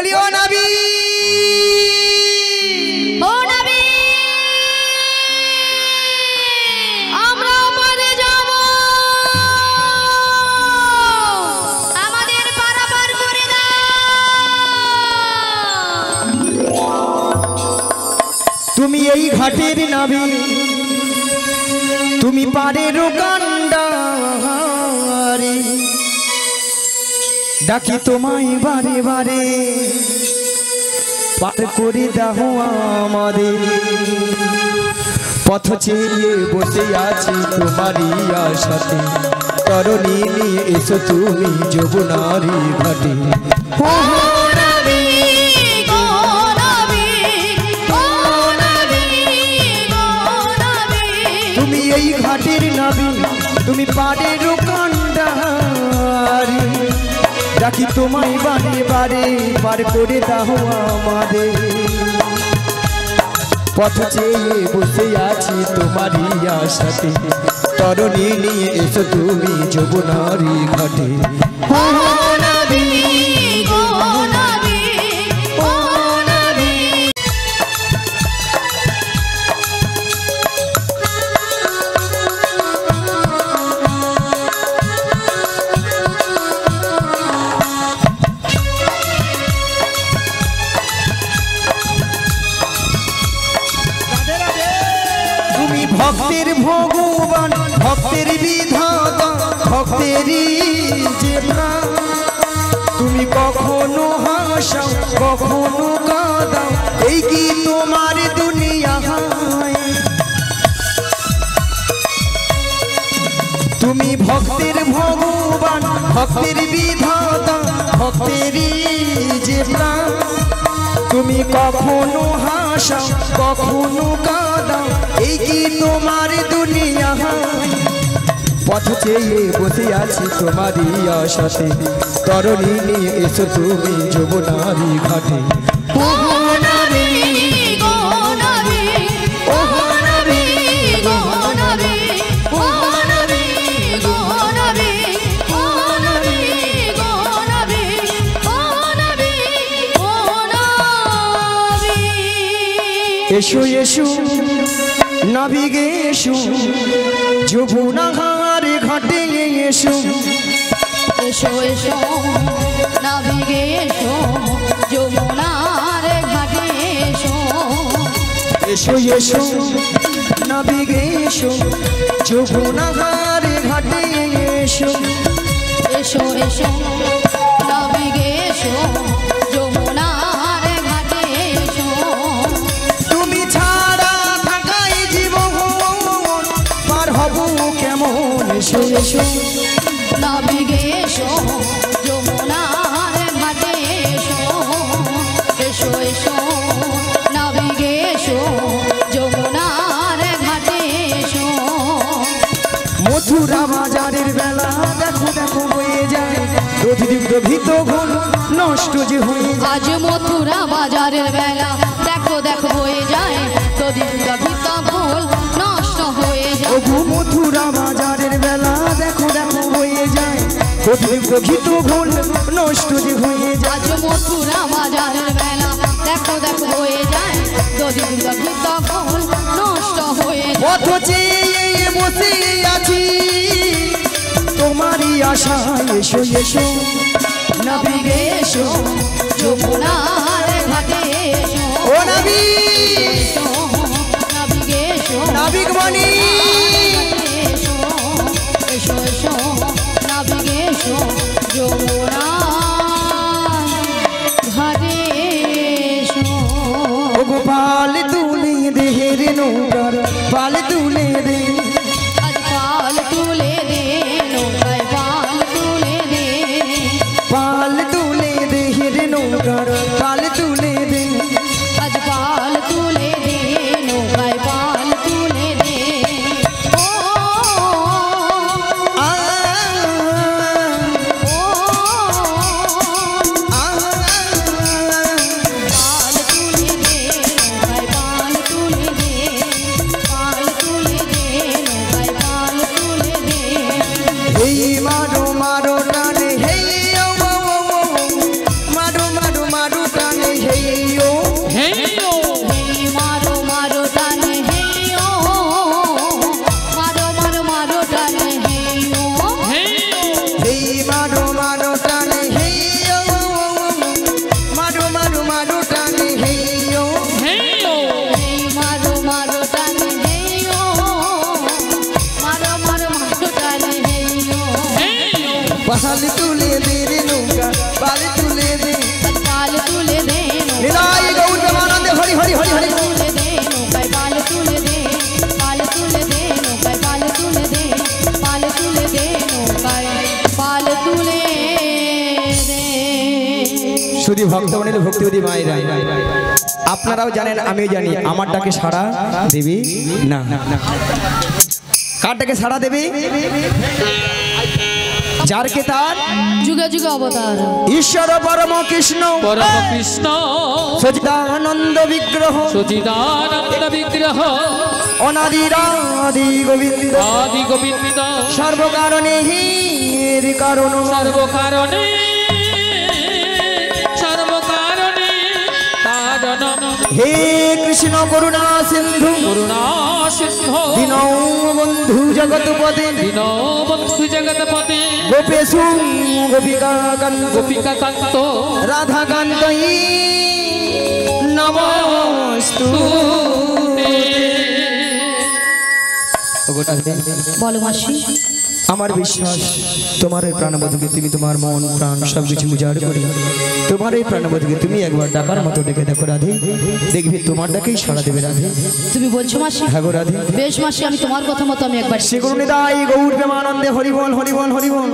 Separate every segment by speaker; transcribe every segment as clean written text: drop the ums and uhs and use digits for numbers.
Speaker 1: বলিও নবী
Speaker 2: ও নবী আমরা পারে যাব আমাদের পারাপার করে দাও
Speaker 1: তুমি এই ঘাটের নবী তুমি পারের কান্ডারি ডাকি তোমায় বারে বারে পার করে দাও আমাদের পথ চেয়ে বসে আছি তোমারই আশাতে তরণী নিয়ে এসো তুমি যমুনারি ঘাটে তুমি এই ঘাটের নবী তুমি পারের কান্ডারি ডাকি তোমায় বারে বারে পার করে দাও আমাদের পথ চেয়ে বসে আছি তোমারই আশাতে তরণী নিয়ে এসো তুমি যমুনারি ঘাটে ভক্তের ভগবান ভক্তের বিধাতা ভক্তেরই যে প্রাণ তুমি কখনো হাসাও কখনো কাঁদাও এই কি তোমার দুনিয়া তুমি ভক্তের ভগবান ভক্তের বিধাতা ভক্তেরই যে প্রাণ তুমি কখনো হাসাও কখনো কাঁদাও এই কি তোমার দুনিয়া পথ চেয়ে বসে আছি তোমারই আশাতে তরণী নিয়ে এসো তুমি যমুনারি ঘাটে এসো এসো নবী গে এসো যমুনার ঘাটে এসো
Speaker 2: এসো এসো নবী গে এসো যমুনার ঘাটে এসো
Speaker 1: এসো এসো নবী গে এসো যমুনার ঘাটে এসো
Speaker 2: এসো এসো নবী গে এসো যমুনার ঘাটে এসো
Speaker 1: তুমি ছাড়া থাকাই জীবন পার হব কেমন এসো এসো
Speaker 2: নবী গে এসো যমুনার ঘাটে এসো এসো এসো নবী গে এসো যমুনার ঘাটে এসো
Speaker 1: মথুরা বাজারের বেলা দেখো দেখো হয়ে যায় দধিদুগ্ধ ভীত ঘন নষ্ট যে হয়ে
Speaker 2: আজ মথুরা বাজারের বেলা দেখো দেখো হয়ে যায় দধিদুগ্ধ ভীত ঘন নষ্ট হয়ে যায়
Speaker 1: ওগো মথুরা বাজারের বেলা দেখো দেখো হয়ে যায় দধিদুগ্ধ ভীত ঘন নষ্ট যে হয়ে যায়
Speaker 2: আজ মথুরা বাজারের বেলা দেখো দেখো হয়ে যায় দধিদুগ্ধ ভীত ঘন নষ্ট হয়ে যায়
Speaker 1: পথ চেয়ে বসে আছি তোমারই আশায় এসো এসো নবী গে এসো
Speaker 2: যমুনার ঘাটে এসো
Speaker 1: ও নবী
Speaker 2: এসো নবী গে এসো
Speaker 1: নাবিক বাণী
Speaker 2: এসো এসো এসো নবী গে এসো যমুনার ঘাটে এসো
Speaker 1: ওগো পাল তুলে দেহের নৌকার পাল তুলে দে
Speaker 2: আজ পাল তুলে দে নৌকায় পাল তুলে দে
Speaker 1: পাল তুলে দেহের নৌকার পাল তুলে দে
Speaker 2: আজ পাল তুলে দে নৌকায় পাল তুলে দে ও
Speaker 1: আ
Speaker 2: ও
Speaker 1: আ
Speaker 2: পাল তুলে দে নৌকায় পাল তুলে দে পাল তুলে দে নৌকায় পাল তুলে দে
Speaker 1: এই মারো মারো টানে হেই ও মারো মারো মারো পাল তুলে দে রে নৌকা পাল তুলে দে
Speaker 2: পাল তুলে দে
Speaker 1: নিতাই গৌর প্রেমানন্দে হরি হরি হরি হরি
Speaker 2: তুলে দে নৌকায় পাল তুলে দে পাল তুলে দে নৌকায় পাল তুলে দে পাল তুলে দে নৌকায় পাল তুলে দে।
Speaker 1: শুধু ভক্তগণের ভক্তিবতী মায়েরা আপনারাও জানেন আমিও জানি আমার ডাকে সাড়া দেবে না। কার ডাকে সাড়া দেবে? যার কে তার
Speaker 2: যুগে যুগে অবতার
Speaker 1: ঈশ্বর পরম কৃষ্ণ সচিদানন্দ বিগ্রহ অনাদিরাদি গোবিন্দ সর্বকারণে হির কারণ হে কৃষ্ণ করুণা সিন্ধু দীনবন্ধু জগৎপতে গোপেশু গোপিকা কান্ত রাধা কান্ত নমস্তুতে।
Speaker 2: বলো মাসি
Speaker 1: আমার বিশ্বাস তোমার এই প্রাণবধূকে তুমি তোমার মন প্রাণ সবকিছু উজাড় করে তোমার এই প্রাণবধূকে তুমি একবার ডাকার মতো ডেকে দেখো রাধে, দেখবে তোমার ডাকেই সাড়া দেবে রাধে।
Speaker 2: তুমি বলছো মাসি?
Speaker 1: হ্যাঁ গো রাধে।
Speaker 2: বেশ মাসি, আমি তোমার কথা মতো আমি একবার
Speaker 1: শ্রী গুরু নিতাই গৌর প্রেমানন্দে হরি বল হরি বল হরি বল।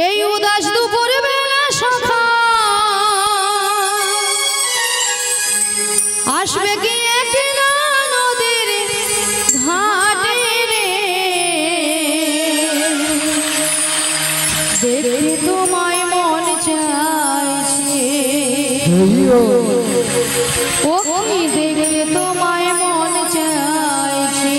Speaker 2: এই উদাস দুপুরে বেলা সখা আসবে কি একলা নদীর ঘাটে রে, দেখতে তোমায় মন চাইছে ও কি দেখতে তোমায় মন চাইছে।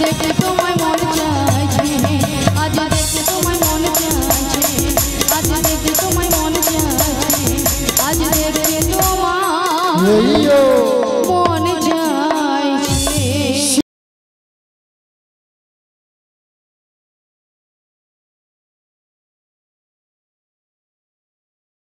Speaker 2: দেখতে তোমায় মন চাইছে, আজ দেখতে তোমায় মন চাইছে, আজ দেখতে তোমায় মন চাইছে, আজ দেখতে তোমায়